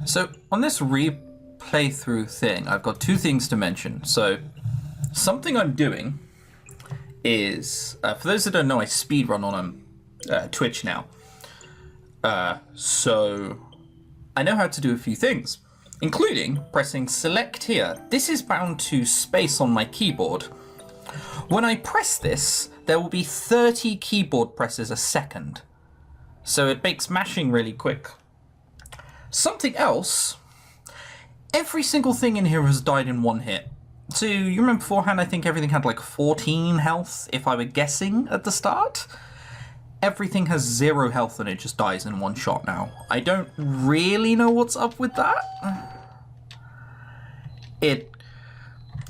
So on this replay through thing, I've got two things to mention. So something I'm doing is, for those that don't know, I speedrun on Twitch now. So I know how to do a few things, including pressing select here. This is bound to space on my keyboard. When I press this, there will be 30 keyboard presses a second. So it makes mashing really quick. Something else, every single thing in here has died in one hit. So you remember beforehand, I think everything had like 14 health, if I were guessing at the start? Everything has 0 health and it just dies in one shot now. I don't really know what's up with that. It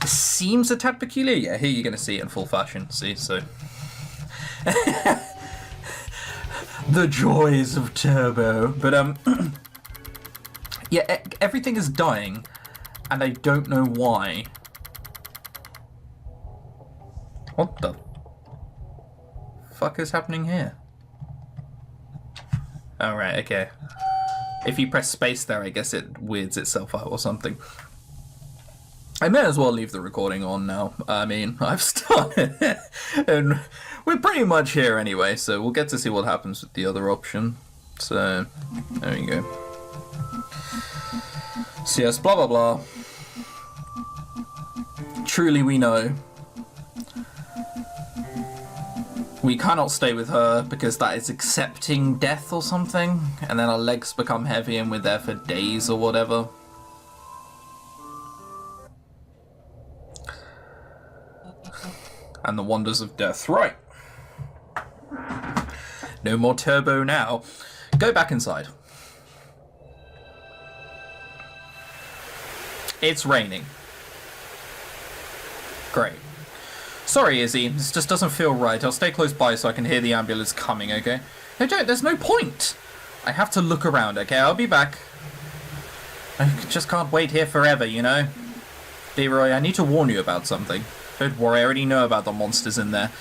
seems a tad peculiar. Yeah, here you're going to see it in full fashion. See, so... the joys of Turbo. But, yeah, everything is dying, and I don't know why. What the fuck is happening here? Oh, right, okay. If you press space there, I guess it weirds itself out or something. I may as well leave the recording on now. I mean, I've started, and we're pretty much here anyway, so we'll get to see what happens with the other option. So, there you go. So yes, blah blah blah. Truly we know. We cannot stay with her because that is accepting death or something, and then our legs become heavy and we're there for days or whatever. And the wonders of death. Right. No more Turbo now. Go back inside. It's raining. Great. Sorry, Izzy. This just doesn't feel right. I'll stay close by so I can hear the ambulance coming, okay? No, don't. There's no point. I have to look around, okay? I'll be back. I just can't wait here forever, you know? Leroy, I need to warn you about something. Don't worry, I already know about the monsters in there.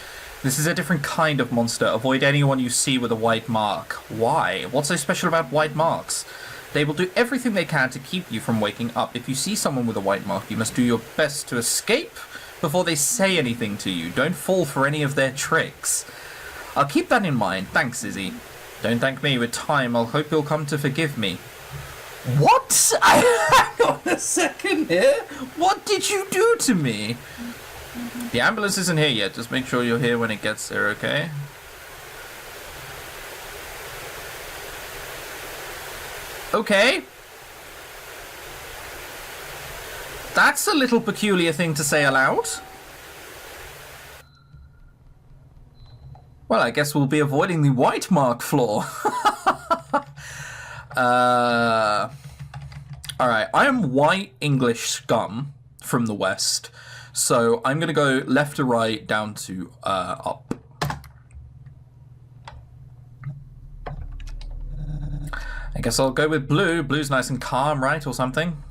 This is a different kind of monster. Avoid anyone you see with a white mark. Why? What's so special about white marks? They will do everything they can to keep you from waking up. If you see someone with a white mark, you must do your best to escape before they say anything to you. Don't fall for any of their tricks. I'll keep that in mind. Thanks, Izzy. Don't thank me. With time, I'll hope you'll come to forgive me. What? Hang on a second here. What did you do to me? The ambulance isn't here yet. Just make sure you're here when it gets there, okay? Okay. That's a little peculiar thing to say aloud. Well, I guess we'll be avoiding the white mark floor. Alright, I am white English scum from the West. So I'm going to go left to right, down to up. I guess I'll go with blue. Blue's nice and calm, right, or something?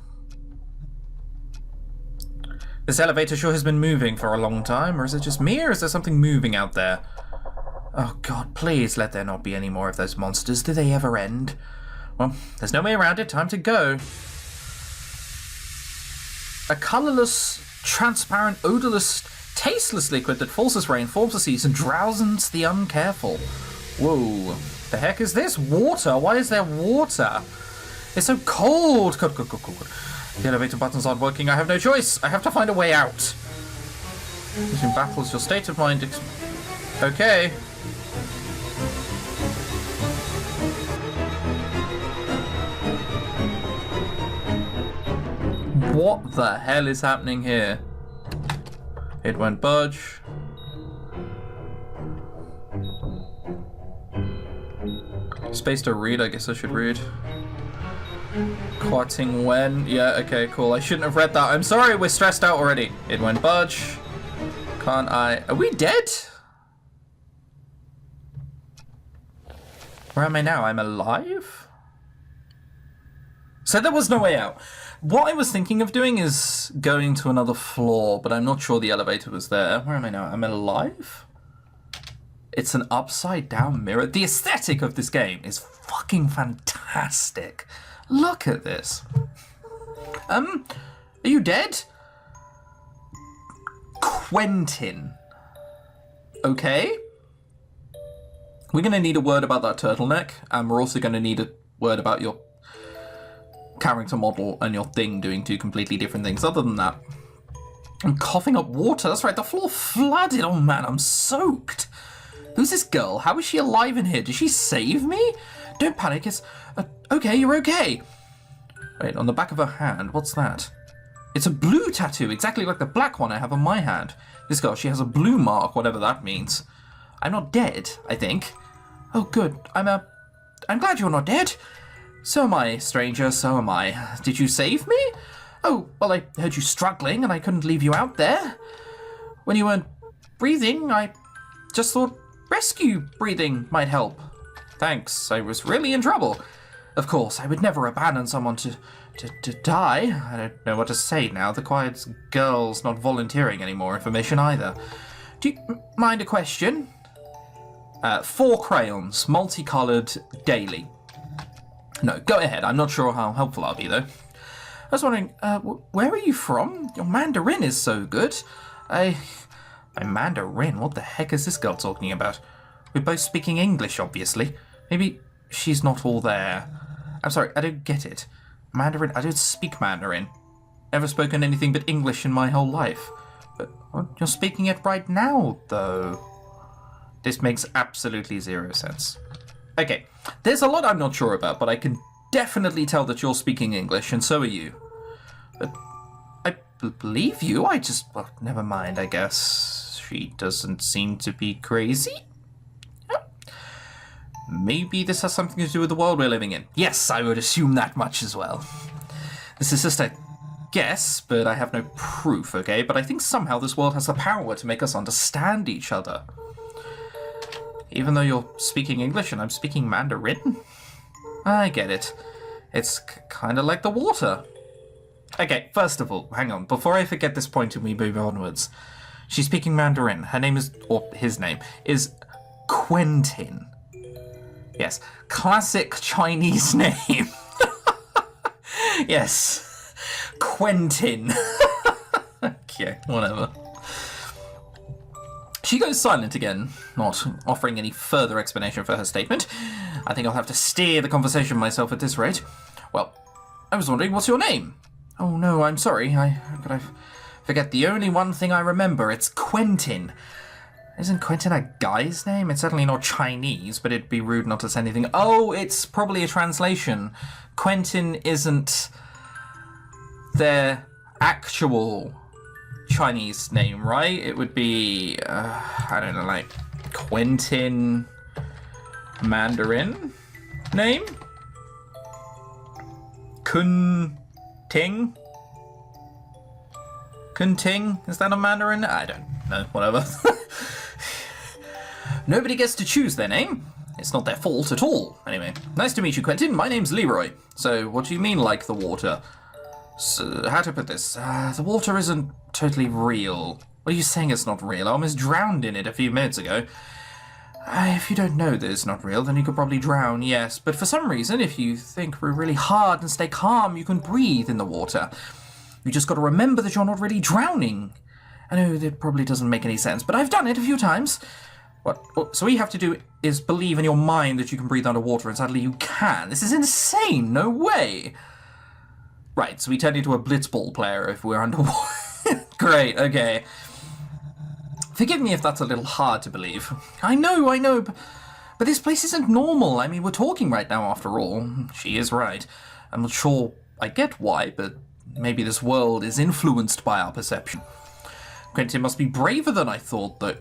This elevator sure has been moving for a long time, or is it just me, or is there something moving out there? Oh god, please let there not be any more of those monsters. Do they ever end? Well, there's no way around it. Time to go. A colourless, transparent, odourless, tasteless liquid that falls as rain, forms the seas, and drowsens the uncareful. Whoa. The heck is this? Water? Why is there water? It's so cold. Cold. The elevator buttons aren't working. I have no choice. I have to find a way out. Using battles your state of mind. Okay. What the hell is happening here? It won't budge. Space to read, I guess I should read. Quoting when? Yeah, okay, cool. I shouldn't have read that. I'm sorry, we're stressed out already. It won't budge. Can't I? Are we dead? Where am I now? I'm alive? So there was no way out. What I was thinking of doing is going to another floor, but I'm not sure the elevator was there. Where am I now? I'm alive? It's an upside down mirror. The aesthetic of this game is fucking fantastic. Look at this. Are you dead? Quentin. Okay. We're going to need a word about that turtleneck, and we're also going to need a word about your character model and your thing doing two completely different things. Other than that, I'm coughing up water. That's right, the floor flooded. Oh man, I'm soaked. Who's this girl? How is she alive in here? Did she save me? Don't panic, it's... okay, you're okay. Wait, on the back of her hand, what's that? It's a blue tattoo, exactly like the black one I have on my hand. This girl, she has a blue mark, whatever that means. I'm not dead, I think. Oh, good. I'm glad you're not dead. So am I, stranger, so am I. Did you save me? Oh, well, I heard you struggling, and I couldn't leave you out there. When you weren't breathing, I just thought rescue breathing might help. Thanks, I was really in trouble. Of course, I would never abandon someone to die. I don't know what to say now. The quiet girl's not volunteering any more information either. Do you mind a question? 4 crayons, multicolored, daily. No, go ahead. I'm not sure how helpful I'll be, though. I was wondering, where are you from? Your Mandarin is so good. My Mandarin? What the heck is this girl talking about? We're both speaking English, obviously. Maybe she's not all there. I'm sorry, I don't get it. Mandarin? I don't speak Mandarin. Never spoken anything but English in my whole life. But you're speaking it right now, though. This makes absolutely 0 sense. Okay, there's a lot I'm not sure about, but I can definitely tell that you're speaking English, and so are you. But I believe you. Well, never mind, I guess. She doesn't seem to be crazy. Maybe this has something to do with the world we're living in. Yes, I would assume that much as well. This is just a guess, but I have no proof, okay? But I think somehow this world has the power to make us understand each other. Even though you're speaking English and I'm speaking Mandarin? I get it. It's kind of like the water. Okay, first of all, hang on. Before I forget this point and we move onwards. She's speaking Mandarin. Her name is, or his name, is Quentin. Yes, classic Chinese name. Yes, Quentin. Okay, whatever. She goes silent again, not offering any further explanation for her statement. I think I'll have to steer the conversation myself at this rate. Well, I was wondering, what's your name? Oh no, I'm sorry, I forget the only one thing I remember. It's Quentin. Isn't Quentin a guy's name? It's certainly not Chinese, but it'd be rude not to say anything. Oh, it's probably a translation. Quentin isn't their actual Chinese name, right? It would be, I don't know, like Quentin Mandarin name? Kunting? Kunting? Is that a Mandarin? I don't know, whatever. Nobody gets to choose their name. It's not their fault at all. Anyway, nice to meet you, Quentin. My name's Leroy. So, what do you mean, like the water? So, how to put this? The water isn't totally real. What are you saying it's not real? I almost drowned in it a few minutes ago. If you don't know that it's not real, then you could probably drown, yes. But for some reason, if you think really hard and stay calm, you can breathe in the water. You just got to remember that you're not really drowning. I know that probably doesn't make any sense, but I've done it a few times. So all you have to do is believe in your mind that you can breathe underwater, and suddenly you can. This is insane. No way. Right, so we turn into a blitzball player if we're underwater. Great, okay. Forgive me if that's a little hard to believe. I know, but this place isn't normal. I mean, we're talking right now after all. She is right. I'm not sure I get why, but maybe this world is influenced by our perception. Quentin must be braver than I thought, though.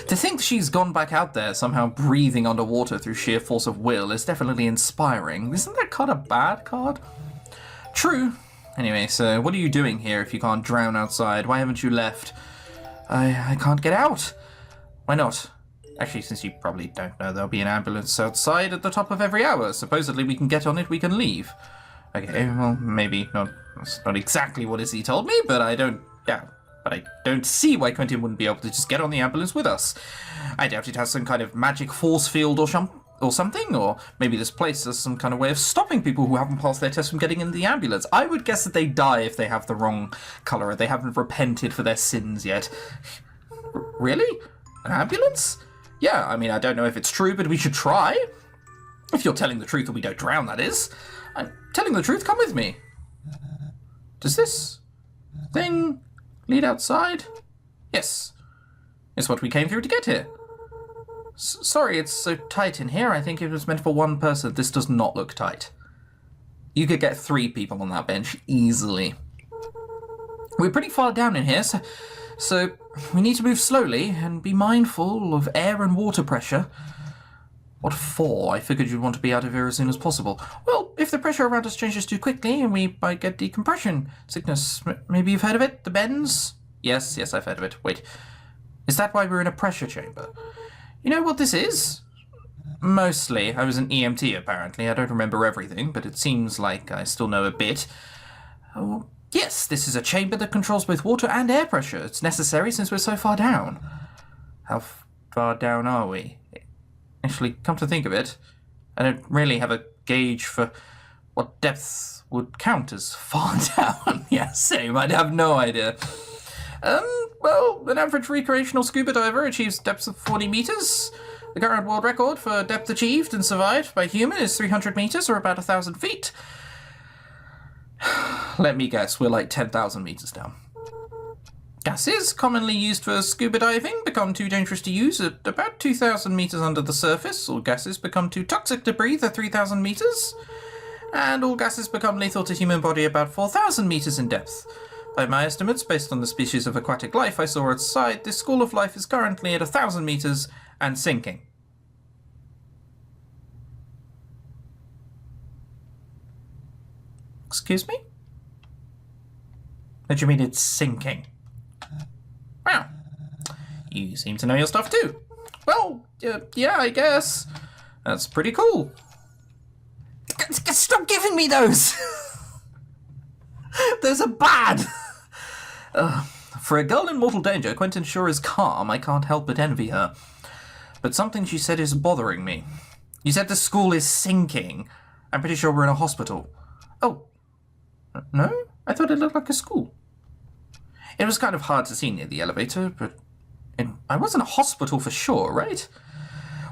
To think she's gone back out there, somehow breathing underwater through sheer force of will, is definitely inspiring. Isn't that card a bad card? True. Anyway, so what are you doing here if you can't drown outside? Why haven't you left? I can't get out. Why not? Actually, since you probably don't know, there'll be an ambulance outside at the top of every hour. Supposedly we can get on it, we can leave. Okay, well, maybe not. That's not exactly what Izzy told me, but I don't see why Quentin wouldn't be able to just get on the ambulance with us. I doubt it has some kind of magic force field or or something, or maybe this place has some kind of way of stopping people who haven't passed their test from getting in the ambulance. I would guess that they die if they have the wrong colour, or they haven't repented for their sins yet. Really? An ambulance? Yeah, I mean, I don't know if it's true, but we should try. If you're telling the truth and we don't drown, that is. I'm telling the truth, come with me. Does this thing lead outside? Yes. It's what we came through to get here. Sorry, it's so tight in here. I think it was meant for one person. This does not look tight. You could get 3 people on that bench easily. We're pretty far down in here, so we need to move slowly and be mindful of air and water pressure. What for? I figured you'd want to be out of here as soon as possible. Well, if the pressure around us changes too quickly, and we might get decompression sickness. Maybe you've heard of it? The bends? Yes, I've heard of it. Wait, is that why we're in a pressure chamber? You know what this is? Mostly. I was an EMT, apparently. I don't remember everything, but it seems like I still know a bit. Oh, yes, this is a chamber that controls both water and air pressure. It's necessary since we're so far down. How far down are we? Actually, come to think of it, I don't really have a gauge for what depth would count as far down. Yeah, same. I'd have no idea. Well, an average recreational scuba diver achieves depths of 40 meters. The current world record for depth achieved and survived by human is 300 meters, or about 1,000 feet. Let me guess, we're like 10,000 meters down. Gases commonly used for scuba diving become too dangerous to use at about 2,000 meters under the surface. All gases become too toxic to breathe at 3,000 meters. And all gases become lethal to human body about 4,000 meters in depth. By my estimates, based on the species of aquatic life I saw outside, this school of life is currently at 1,000 meters and sinking. Excuse me? What do you mean it's sinking? Wow. You seem to know your stuff too. Well, yeah, I guess. That's pretty cool. Stop giving me those! Those are bad! For a girl in mortal danger, Quentin sure is calm. I can't help but envy her. But something she said is bothering me. You said the school is sinking. I'm pretty sure we're in a hospital. Oh. No? I thought it looked like a school. It was kind of hard to see near the elevator, but I was in a hospital for sure, right?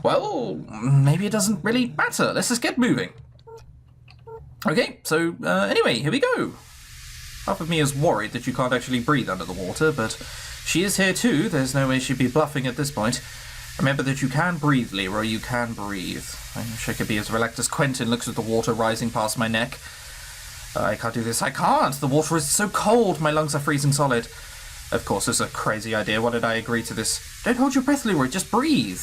Well, maybe it doesn't really matter. Let's just get moving. Okay, so anyway, here we go. Half of me is worried that you can't actually breathe under the water, but she is here too. There's no way she'd be bluffing at this point. Remember that you can breathe, Leroy. You can breathe. I wish I could be as relaxed as Quentin looks at the water rising past my neck. I can't do this. I can't. The water is so cold. My lungs are freezing solid. Of course, it's a crazy idea. Why did I agree to this? Don't hold your breath, Leroy. Just breathe.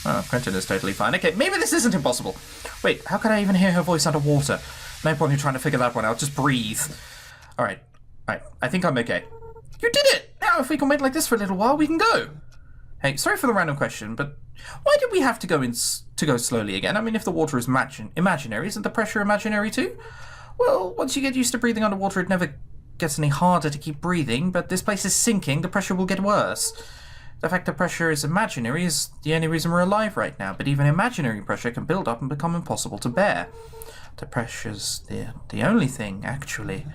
Oh, Quentin is totally fine. Okay, maybe this isn't impossible. Wait, how could I even hear her voice underwater? No point in trying to figure that one out. Just breathe. All right. I think I'm okay. You did it! Now, if we can wait like this for a little while, we can go. Hey, sorry for the random question, but why did we have to go slowly again? I mean, if the water is imaginary, isn't the pressure imaginary too? Well, once you get used to breathing underwater, it never gets any harder to keep breathing, but this place is sinking, the pressure will get worse. The fact that pressure is imaginary is the only reason we're alive right now, but even imaginary pressure can build up and become impossible to bear. The pressure's the only thing, actually.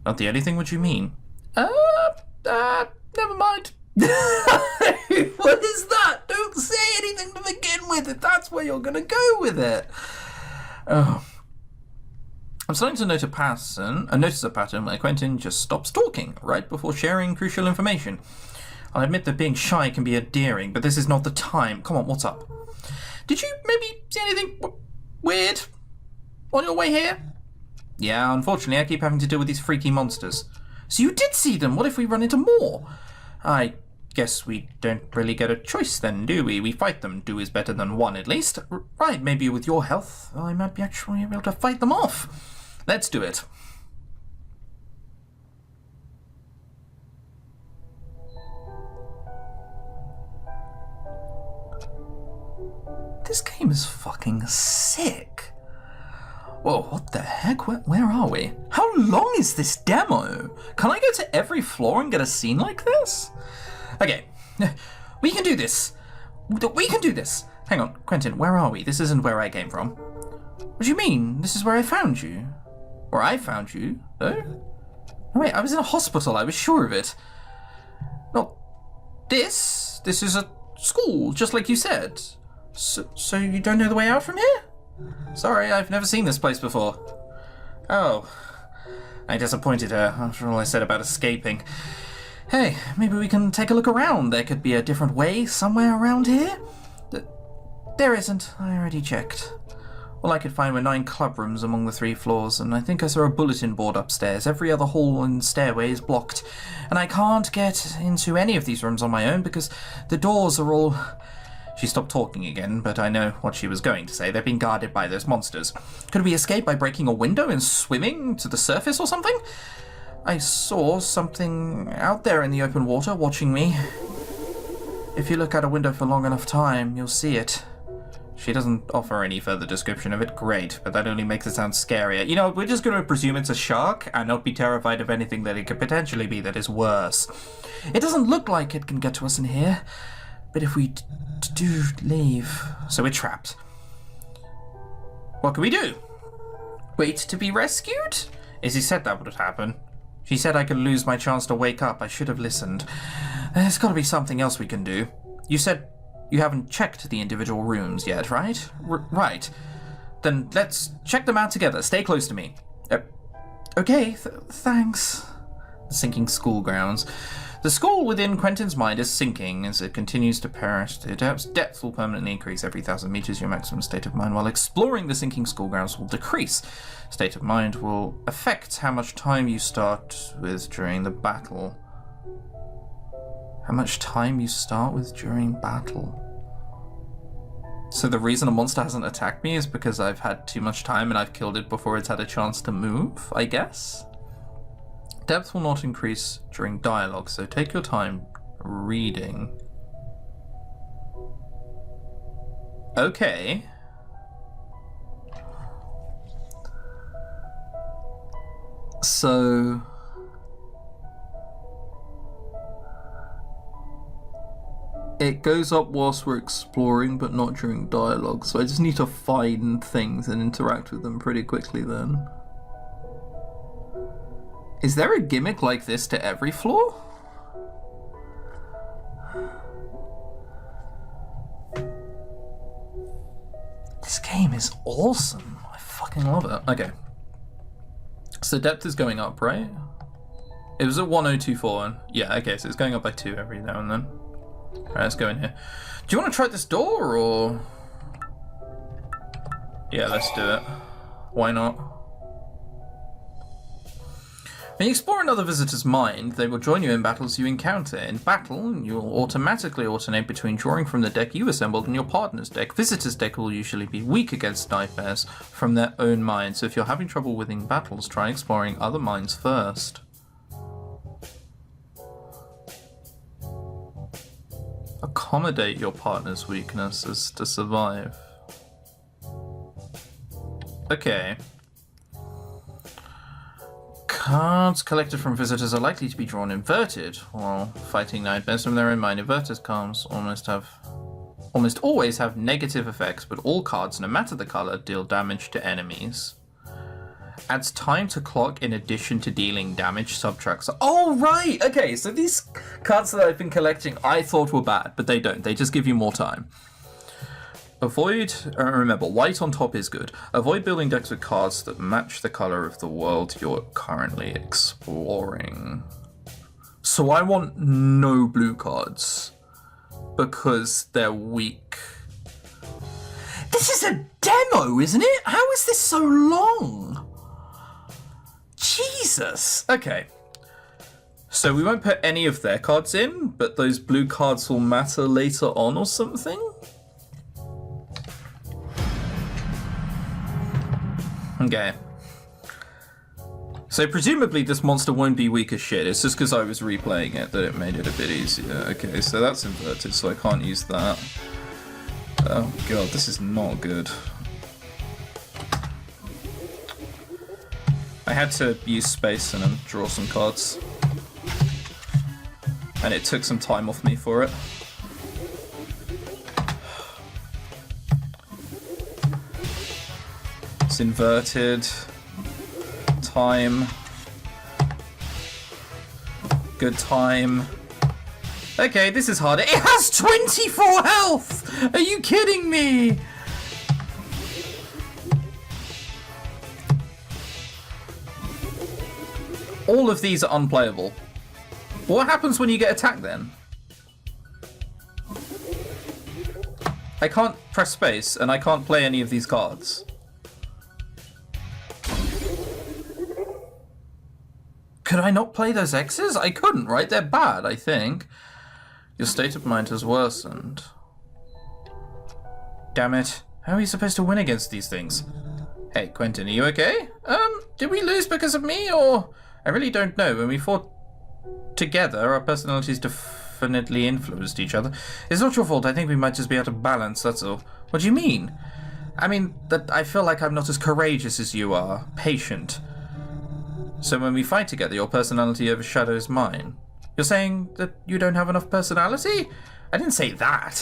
Not the only thing, what do you mean? Never mind. What is that? Don't say anything to begin with if that's where you're gonna go with it. Oh. I'm starting to notice a pattern where Quentin just stops talking right before sharing crucial information. I'll admit that being shy can be endearing, but this is not the time. Come on, what's up? Did you maybe see anything weird on your way here? Yeah, unfortunately, I keep having to deal with these freaky monsters. So you did see them. What if we run into more? I guess we don't really get a choice then, do we? We fight them. 2 is better than 1, at least. Right, maybe with your health, I might be actually able to fight them off. Let's do it. This game is fucking sick. Whoa, what the heck? Where are we? How long is this demo? Can I go to every floor and get a scene like this? Okay, we can do this. We can do this. Hang on, Quentin, where are we? This isn't where I came from. What do you mean? This is where I found you. Where I found you? Oh? No, wait, I was in a hospital, I was sure of it. Not this? This is a school, just like you said. So you don't know the way out from here? Sorry, I've never seen this place before. Oh. I disappointed her after all I said about escaping. Hey, maybe we can take a look around. There could be a different way somewhere around here. There isn't. I already checked. All I could find were 9 club rooms among the 3 floors, and I think I saw a bulletin board upstairs. Every other hall and stairway is blocked, and I can't get into any of these rooms on my own because the doors are all... She stopped talking again, but I know what she was going to say. They've been guarded by those monsters. Could we escape by breaking a window and swimming to the surface or something? I saw something out there in the open water watching me. If you look out a window for long enough time, you'll see it. She doesn't offer any further description of it. Great, but that only makes it sound scarier. You know, we're just going to presume it's a shark and not be terrified of anything that it could potentially be that is worse. It doesn't look like it can get to us in here, but if we do leave... So we're trapped. What can we do? Wait to be rescued? Izzy said that would happen. She said I could lose my chance to wake up. I should have listened. There's got to be something else we can do. You said you haven't checked the individual rooms yet, right? Right. Then let's check them out together. Stay close to me. Okay, thanks. The sinking school grounds. The school within Quentin's mind is sinking as it continues to perish. The depth will permanently increase every 1,000 meters. Your maximum state of mind while exploring the sinking school grounds will decrease. State of mind will affect how much time you start with during the battle. How much time you start with during battle. So the reason a monster hasn't attacked me is because I've had too much time and I've killed it before it's had a chance to move, I guess? Depth will not increase during dialogue, so take your time reading. Okay. So... it goes up whilst we're exploring, but not during dialogue, so I just need to find things and interact with them pretty quickly then. Is there a gimmick like this to every floor? This game is awesome. I fucking love it. Okay. So depth is going up, right? It was at 1024. Yeah, okay, so it's going up by 2 every now and then. Alright, let's go in here. Do you want to try this door, or...? Yeah, let's do it. Why not? When you explore another visitor's mind, they will join you in battles you encounter. In battle, you'll automatically alternate between drawing from the deck you assembled and your partner's deck. Visitor's deck will usually be weak against nightmares from their own mind, so if you're having trouble winning battles, try exploring other minds first. Accommodate your partner's weaknesses to survive. Okay. Cards collected from visitors are likely to be drawn inverted while fighting nightmares from their own mind. Inverted cards almost always have negative effects, but all cards, no matter the color, deal damage to enemies. Adds time to clock in addition to dealing damage, subtracts. Oh, right! Okay, so these cards that I've been collecting I thought were bad, but they don't. They just give you more time. Avoid, remember, white on top is good. Avoid building decks with cards that match the color of the world you're currently exploring. So I want no blue cards because they're weak. This is a demo, isn't it? How is this so long? Jesus. Okay. So we won't put any of their cards in, but those blue cards will matter later on or something? Okay. So presumably this monster won't be weak as shit. It's just because I was replaying it that it made it a bit easier. Okay, so that's inverted, so I can't use that. Oh god, this is not good. I had to use space and then draw some cards. And it took some time off me for it. It's inverted. Time. Good time. Okay, this is harder. It has 24 health! Are you kidding me? All of these are unplayable. What happens when you get attacked then? I can't press space and I can't play any of these cards. Could I not play those X's? I couldn't, right? They're bad, I think. Your state of mind has worsened. Damn it. How are you supposed to win against these things? Hey, Quentin, are you okay? Did we lose because of me, or... I really don't know. When we fought together, our personalities definitely influenced each other. It's not your fault. I think we might just be out of balance, that's all. What do you mean? I mean, that I feel like I'm not as courageous as you are. Patient. So when we fight together, your personality overshadows mine. You're saying that you don't have enough personality? I didn't say that.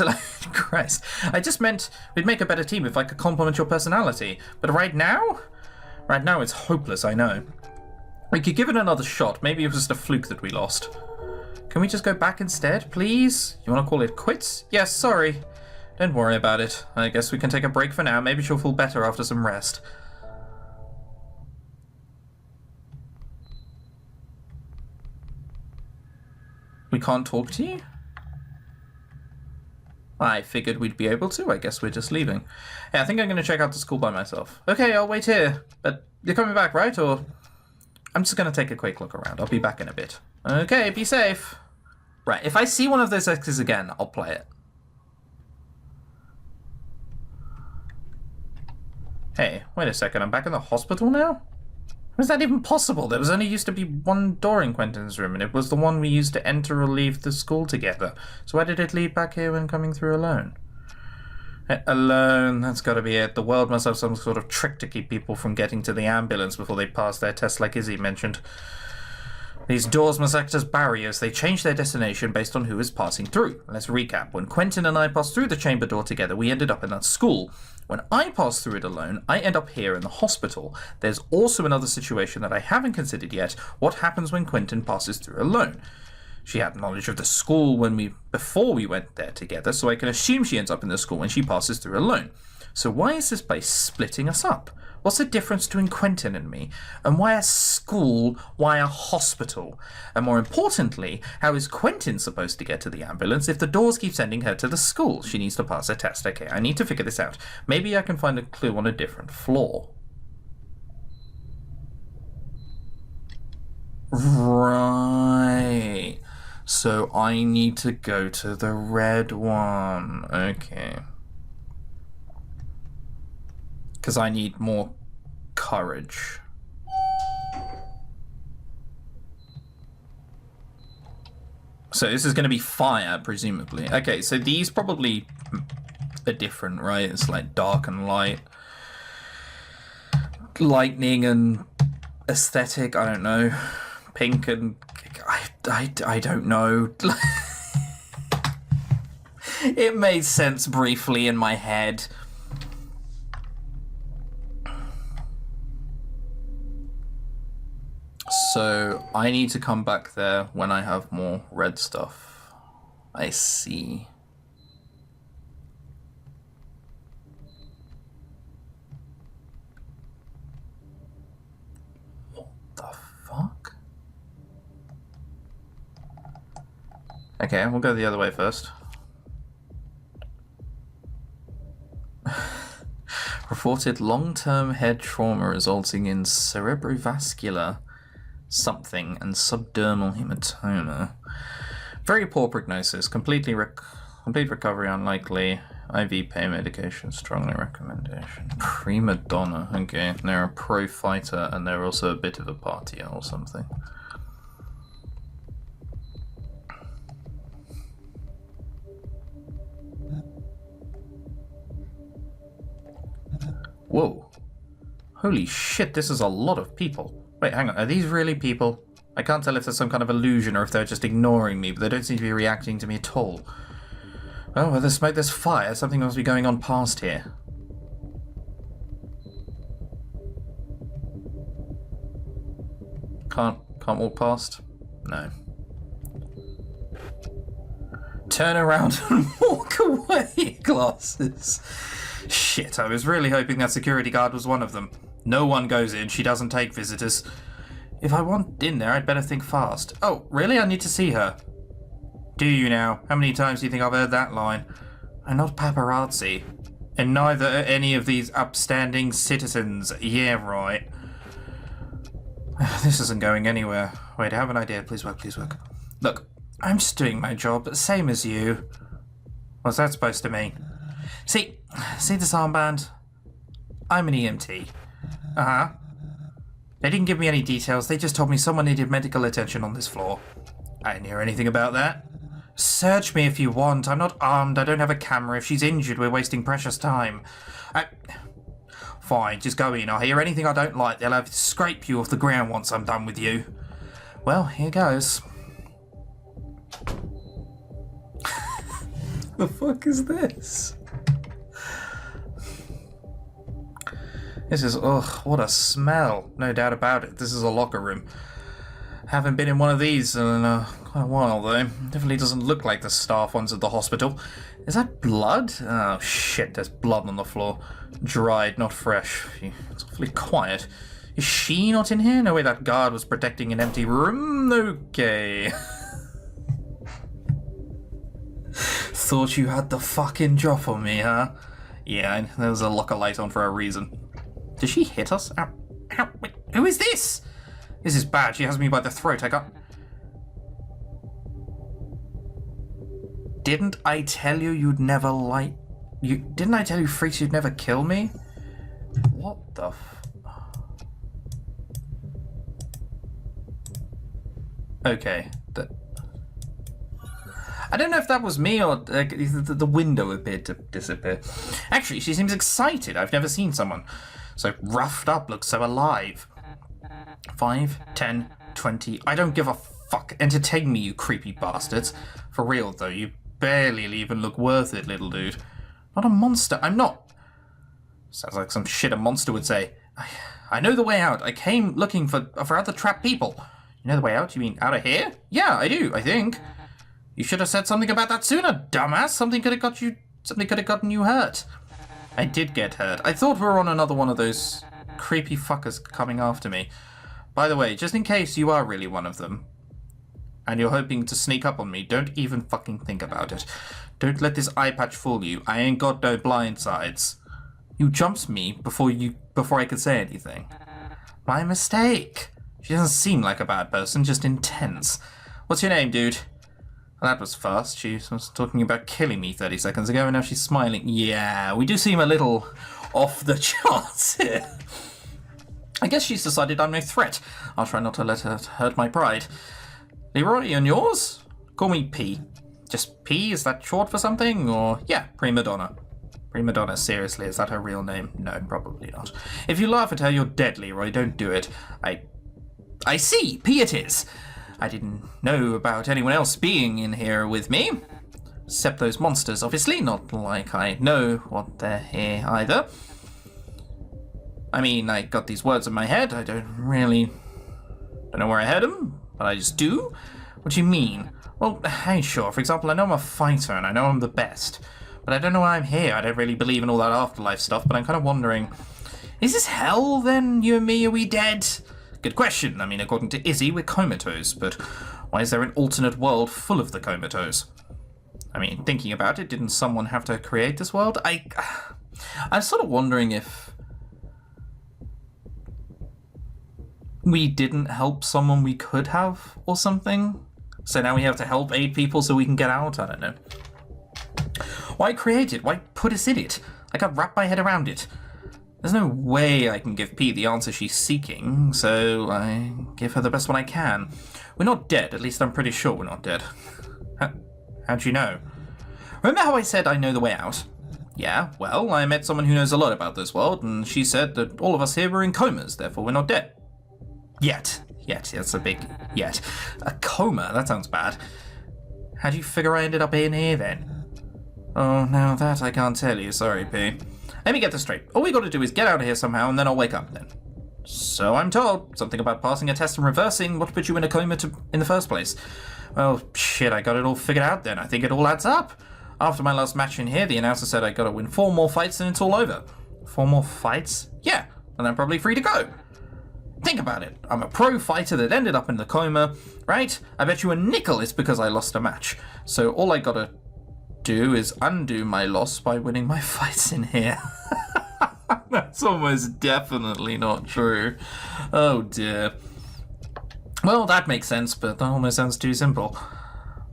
Christ. I just meant we'd make a better team if I could complement your personality. But right now? Right now it's hopeless, I know. We could give it another shot. Maybe it was just a fluke that we lost. Can we just go back instead, please? You want to call it quits? Yes, sorry. Don't worry about it. I guess we can take a break for now. Maybe she'll feel better after some rest. We can't talk to you? I figured we'd be able to. I guess we're just leaving. Hey, I think I'm going to check out the school by myself. Okay, I'll wait here. But you're coming back, right? Or... I'm just going to take a quick look around. I'll be back in a bit. Okay, be safe. Right, if I see one of those X's again, I'll play it. Hey, wait a second. I'm back in the hospital now? How is that even possible? There was only used to be one door in Quentin's room, and it was the one we used to enter or leave the school together. So why did it lead back here when coming through alone? Alone, that's gotta be it. The world must have some sort of trick to keep people from getting to the ambulance before they pass their test, like Izzy mentioned. These doors must act as barriers. They change their destination based on who is passing through. Let's recap. When Quentin and I passed through the chamber door together, we ended up in that school. When I pass through it alone, I end up here in the hospital. There's also another situation that I haven't considered yet. What happens when Quentin passes through alone? She had knowledge of the school before we went there together, so I can assume she ends up in the school when she passes through alone. So why is this place splitting us up? What's the difference between Quentin and me? And why a school? Why a hospital? And more importantly, how is Quentin supposed to get to the ambulance if the doors keep sending her to the school? She needs to pass a test. Okay, I need to figure this out. Maybe I can find a clue on a different floor. Right. So I need to go to the red one. Okay. Because I need more courage. So this is going to be fire, presumably. Okay, so these probably are different, right? It's like dark and light. Lightning and aesthetic, I don't know. Pink and... I don't know. It made sense briefly in my head. So I need to come back there when I have more red stuff. I see. What the fuck? Okay, we'll go the other way first. Reported long-term head trauma resulting in cerebrovascular something and subdermal hematoma. Very poor prognosis. Complete recovery unlikely. IV pain medication strongly recommendation. Primadonna. Okay, they're a pro fighter and they're also a bit of a partier or something. Whoa. Holy shit, this is a lot of people. Wait, hang on, are these really people? I can't tell if there's some kind of illusion or if they're just ignoring me, but they don't seem to be reacting to me at all. Oh, well, there's smoke, there's fire. Something must be going on past here. Can't walk past? No. Turn around and walk away, glasses. Shit, I was really hoping that security guard was one of them. No one goes in, she doesn't take visitors. If I want in there, I'd better think fast. Oh, really? I need to see her. Do you now? How many times do you think I've heard that line? I'm not paparazzi. And neither are any of these upstanding citizens. Yeah, right. This isn't going anywhere. Wait, I have an idea. Please work, please work. Look, I'm just doing my job, same as you. What's that supposed to mean? See this armband? I'm an EMT. Uh-huh. They didn't give me any details, they just told me someone needed medical attention on this floor. I didn't hear anything about that. Search me if you want, I'm not armed, I don't have a camera. If she's injured, we're wasting precious time. Fine, just go in. I'll hear anything I don't like. They'll have to scrape you off the ground once I'm done with you. Well, here goes. The fuck is this? This is, ugh, what a smell. No doubt about it. This is a locker room. Haven't been in one of these in quite a while, though. Definitely doesn't look like the staff ones at the hospital. Is that blood? Oh, shit, there's blood on the floor. Dried, not fresh. It's awfully quiet. Is she not in here? No way that guard was protecting an empty room? Okay. Thought you had the fucking drop on me, huh? Yeah, there was a locker light on for a reason. Did she hit us? Ow. Ow. Wait, who is this? This is bad. She has me by the throat. I got... Didn't I tell you you'd never like... Didn't I tell you, freaks, you'd never kill me? What the Okay. I don't know if that was me or the window appeared to disappear. Actually, she seems excited. I've never seen someone so roughed up look so alive. 5, 10, 20. I don't give a fuck. Entertain me, you creepy bastards. For real, though, you barely even look worth it, little dude. Not a monster. I'm not. Sounds like some shit a monster would say. I know the way out. I came looking for other trapped people. You know the way out? You mean out of here? Yeah, I do, I think. You should have said something about that sooner, dumbass. Something could have gotten you hurt. I did get hurt. I thought we were on another one of those creepy fuckers coming after me. By the way, just in case you are really one of them, and you're hoping to sneak up on me, don't even fucking think about it. Don't let this eye patch fool you. I ain't got no blind sides. You jumped me before I could say anything. My mistake. She doesn't seem like a bad person, just intense. What's your name, dude? Well, that was fast. She was talking about killing me 30 seconds ago, and now she's smiling. Yeah, we do seem a little off the charts here. I guess she's decided I'm no threat. I'll try not to let her hurt my pride. Leroy, and yours? Call me P. Just P? Is that short for something? Or, yeah, Primadonna. Primadonna, seriously, is that her real name? No, probably not. If you laugh at her, you're dead, Leroy. Don't do it. I see. P it is. I didn't know about anyone else being in here with me. Except those monsters, obviously. Not like I know what they're here either. I mean, I got these words in my head. I don't know where I heard them, but I just do. What do you mean? Well, I ain't sure. For example, I know I'm a fighter and I know I'm the best. But I don't know why I'm here. I don't really believe in all that afterlife stuff, but I'm kind of wondering, is this hell then, you and me? Are we dead? Good question. I mean, according to Izzy, we're comatose, but why is there an alternate world full of the comatose? I mean, thinking about it, didn't someone have to create this world? I'm sort of wondering if we didn't help someone we could have or something. So now we have to help 8 people so we can get out? I don't know. Why create it? Why put us in it? I can't wrap my head around it. There's no way I can give P the answer she's seeking, so I give her the best one I can. We're not dead, at least I'm pretty sure we're not dead. How'd you know? Remember how I said I know the way out? Yeah, well, I met someone who knows a lot about this world, and she said that all of us here were in comas, therefore we're not dead. Yet, that's a big yet. A coma, that sounds bad. How'd you figure I ended up in here then? Oh, now that I can't tell you, sorry, P. Let me get this straight. All we gotta do is get out of here somehow, and then I'll wake up then. So I'm told. Something about passing a test and reversing what put you in a coma in the first place. Well, shit, I got it all figured out then. I think it all adds up. After my last match in here, the announcer said I gotta win 4 more fights and it's all over. 4 more fights? Yeah, and I'm probably free to go. Think about it. I'm a pro fighter that ended up in the coma, right? I bet you a nickel it's because I lost a match. So all I gotta do is undo my loss by winning my fights in here. That's almost definitely not true. Oh dear. Well, that makes sense, but that almost sounds too simple.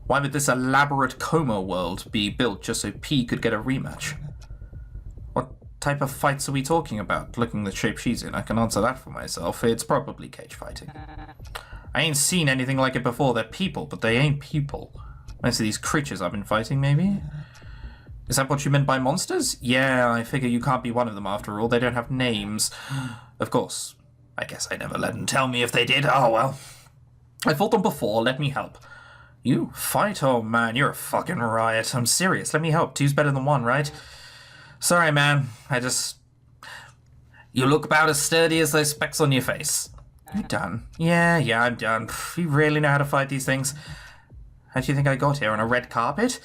Why would this elaborate coma world be built just so P could get a rematch? What type of fights are we talking about? Looking the shape she's in, I can answer that for myself. It's probably cage fighting. I ain't seen anything like it before. They're people, but they ain't people. Most of these creatures I've been fighting, maybe? Is that what you meant by monsters? Yeah, I figure you can't be one of them after all. They don't have names. Of course. I guess I never let them tell me if they did. Oh, well. I fought them before. Let me help. You fight? Oh, man, you're a fucking riot. I'm serious. Let me help. 2's better than 1, right? Sorry, man. You look about as sturdy as those specks on your face. You done? Yeah, I'm done. You really know how to fight these things. How do you think I got here? On a red carpet?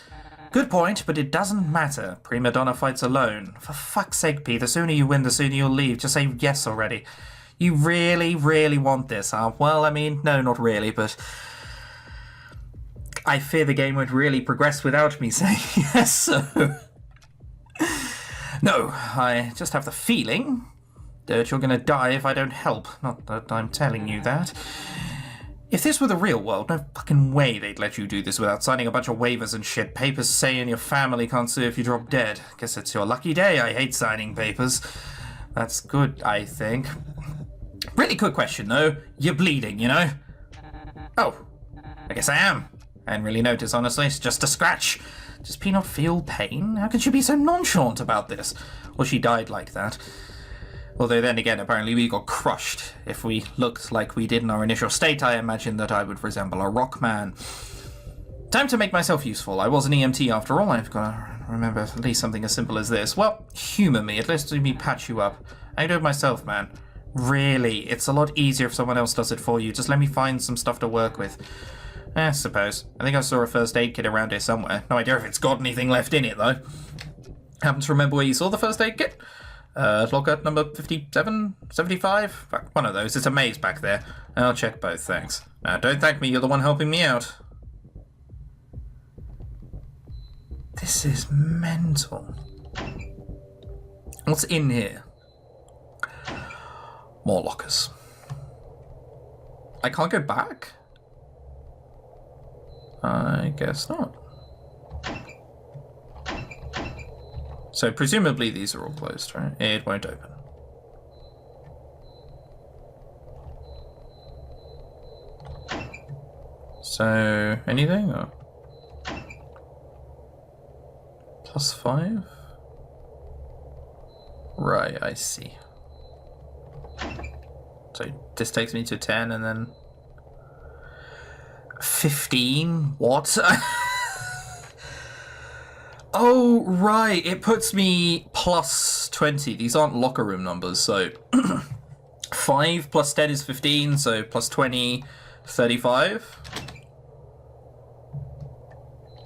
Good point, but it doesn't matter. Primadonna fights alone. For fuck's sake, P, the sooner you win, the sooner you'll leave. Just say yes already. You really, really want this, huh? Well, I mean, no, not really, but I fear the game won't really progress without me saying yes, so... No, I just have the feeling that you're gonna die if I don't help. Not that I'm telling you that. If this were the real world, no fucking way they'd let you do this without signing a bunch of waivers and shit. Papers saying your family can't sue if you drop dead. Guess it's your lucky day. I hate signing papers. That's good, I think. Really quick question, though. You're bleeding, you know? Oh, I guess I am. I didn't really notice, honestly. It's just a scratch. Does P not feel pain? How could she be so nonchalant about this? Well, she died like that. Although then again, apparently we got crushed. If we looked like we did in our initial state, I imagine that I would resemble a rock man. Time to make myself useful. I was an EMT after all. I've got to remember at least something as simple as this. Well, humour me. At least let me patch you up. I do it myself, man. Really, it's a lot easier if someone else does it for you. Just let me find some stuff to work with. I suppose. I think I saw a first aid kit around here somewhere. No idea if it's got anything left in it, though. Happen to remember where you saw the first aid kit? Locker number 57, 75? One of those. It's a maze back there. I'll check both, thanks. Now, don't thank me, you're the one helping me out. This is mental. What's in here? More lockers. I can't go back? I guess not. So presumably these are all closed, right? It won't open. So anything? Or? +5? Right, I see. So this takes me to 10 and then 15? What? Oh, right. It puts me +20. These aren't locker room numbers, so 5 plus 10 is 15, so +20, 35.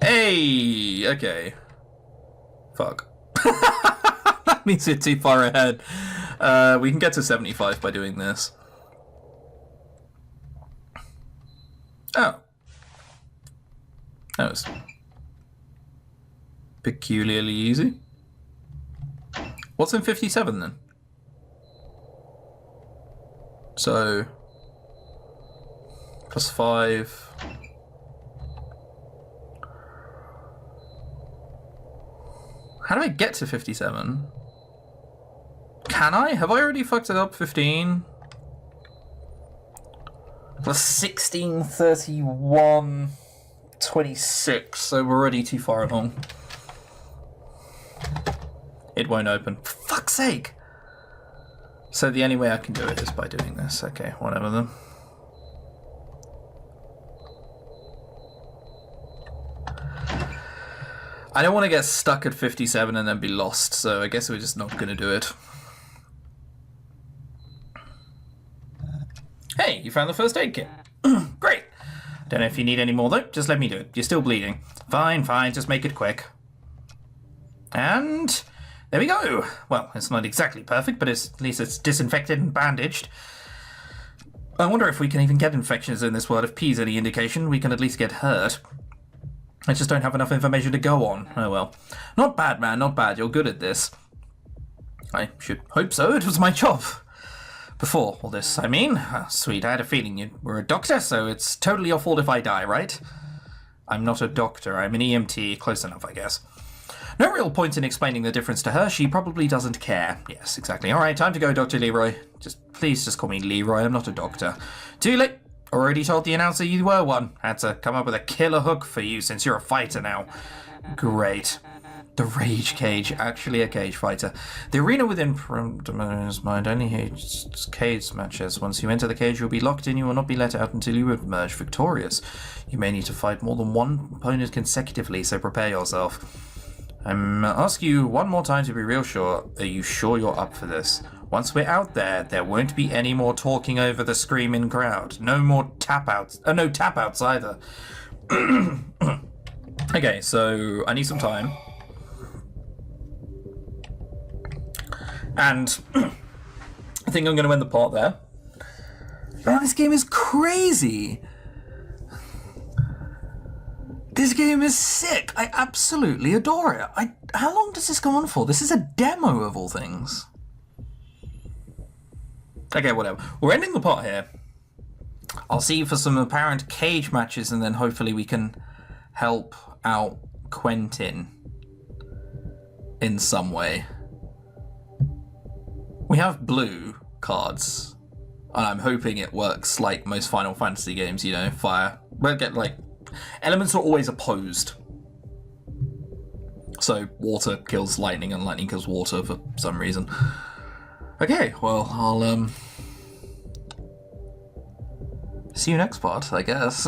Hey! Okay. Fuck. That means we're too far ahead. We can get to 75 by doing this. Oh. That was peculiarly easy. What's in 57 then? So +5. How do I get to 57? Can I? Have I already fucked it up? 15 +16, 31, 26. So we're already too far along. It won't open. For fuck's sake! So the only way I can do it is by doing this. Okay, whatever then. I don't want to get stuck at 57 and then be lost, so I guess we're just not going to do it. Hey, you found the first aid kit. Great. Don't know if you need any more, though. Just let me do it. You're still bleeding. Fine, just make it quick. And there we go. Well, it's not exactly perfect, but at least it's disinfected and bandaged. I wonder if we can even get infections in this world. If P's any indication, we can at least get hurt. I just don't have enough information to go on. Oh well. Not bad, man, not bad. You're good at this. I should hope so. It was my job. Before all this, I mean. Sweet, I had a feeling you were a doctor, so it's totally your fault if I die, right? I'm not a doctor. I'm an EMT. Close enough, I guess. No real point in explaining the difference to her. She probably doesn't care. Yes, exactly. All right, time to go, Dr. Leroy. Please just call me Leroy. I'm not a doctor. Too late. Already told the announcer you were one. Had to come up with a killer hook for you since you're a fighter now. Great. The rage cage. Actually a cage fighter. The arena within Primadonna's mind only hates cage matches. Once you enter the cage, you'll be locked in. You will not be let out until you emerge victorious. You may need to fight more than one opponent consecutively, so prepare yourself. I'm asking you one more time to be real sure. Are you sure you're up for this? Once we're out there, there won't be any more talking over the screaming crowd. No more tap-outs. No tap-outs either. Okay, so I need some time. And I think I'm going to end the part there. Man, this game is crazy. This game is sick. I absolutely adore it. How long does this go on for? This is a demo of all things. Okay, whatever. We're ending the part here. I'll see you for some apparent cage matches, and then hopefully we can help out Quentin in some way. We have blue cards, and I'm hoping it works like most Final Fantasy games, you know, fire. We'll get, like, elements are always opposed. So water kills lightning and lightning kills water for some reason. Okay, well, I'll see you next part, I guess.